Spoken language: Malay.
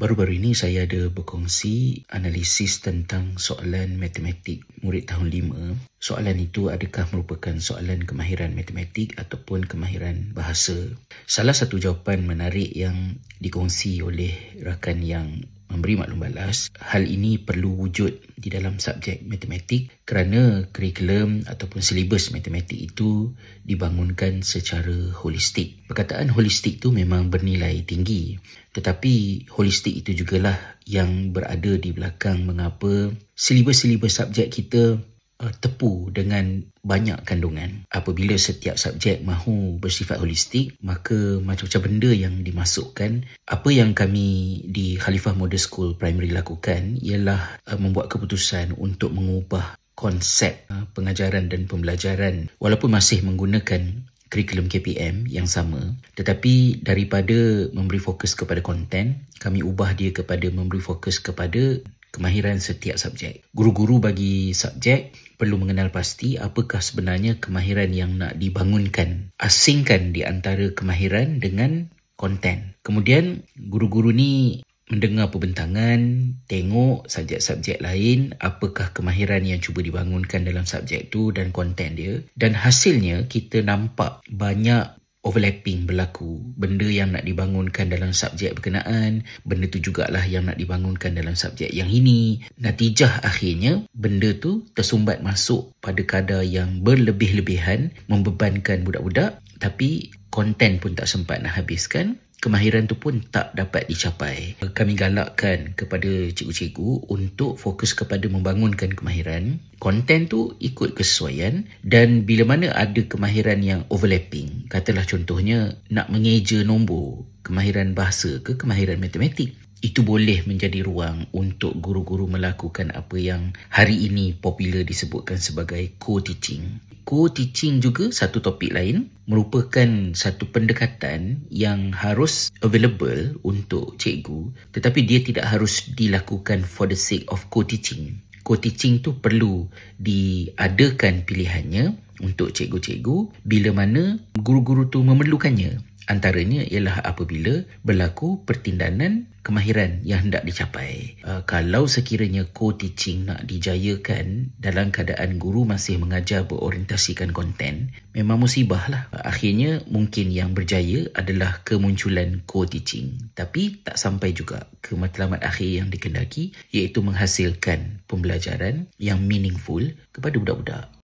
Baru-baru ini saya ada berkongsi analisis tentang soalan matematik murid tahun 5. Soalan itu adakah merupakan soalan kemahiran matematik ataupun kemahiran bahasa? Salah satu jawapan menarik yang dikongsi oleh rakan yang memberi maklum balas, hal ini perlu wujud di dalam subjek matematik kerana kurikulum ataupun silibus matematik itu dibangunkan secara holistik. Perkataan holistik itu memang bernilai tinggi, tetapi holistik itu jugalah yang berada di belakang mengapa silibus-silibus subjek kita tepu dengan banyak kandungan. Apabila setiap subjek mahu bersifat holistik, maka macam-macam benda yang dimasukkan. Apa yang kami di Khalifah Model School Primary lakukan ialah membuat keputusan untuk mengubah konsep pengajaran dan pembelajaran walaupun masih menggunakan kurikulum KPM yang sama, tetapi daripada memberi fokus kepada konten, kami ubah dia kepada memberi fokus kepada kemahiran setiap subjek. Guru-guru bagi subjek perlu mengenal pasti apakah sebenarnya kemahiran yang nak dibangunkan. Asingkan di antara kemahiran dengan konten. Kemudian guru-guru ni mendengar perbentangan, tengok subjek-subjek lain, apakah kemahiran yang cuba dibangunkan dalam subjek tu dan konten dia. Dan hasilnya kita nampak banyak overlapping berlaku. Benda yang nak dibangunkan dalam subjek berkenaan, benda tu jugalah yang nak dibangunkan dalam subjek yang ini. Natijah akhirnya, benda tu tersumbat masuk pada kadar yang berlebih-lebihan, membebankan budak-budak, tapi konten pun tak sempat nak habiskan. Kemahiran tu pun tak dapat dicapai. Kami galakkan kepada cikgu-cikgu untuk fokus kepada membangunkan kemahiran. Konten tu ikut kesesuaian, dan bila mana ada kemahiran yang overlapping, katalah contohnya nak mengeja nombor, kemahiran bahasa ke kemahiran matematik, itu boleh menjadi ruang untuk guru-guru melakukan apa yang hari ini popular disebutkan sebagai co-teaching. Co-teaching juga satu topik lain, merupakan satu pendekatan yang harus available untuk cikgu, tetapi dia tidak harus dilakukan for the sake of co-teaching. Co-teaching tu perlu diadakan pilihannya untuk cikgu-cikgu bila mana guru-guru tu memerlukannya. Antaranya ialah apabila berlaku pertindanan kemahiran yang hendak dicapai. Kalau sekiranya co-teaching nak dijayakan dalam keadaan guru masih mengajar berorientasikan konten, memang musibah lah. Akhirnya mungkin yang berjaya adalah kemunculan co-teaching. Tapi tak sampai juga ke matlamat akhir yang dikendaki, iaitu menghasilkan pembelajaran yang meaningful kepada budak-budak.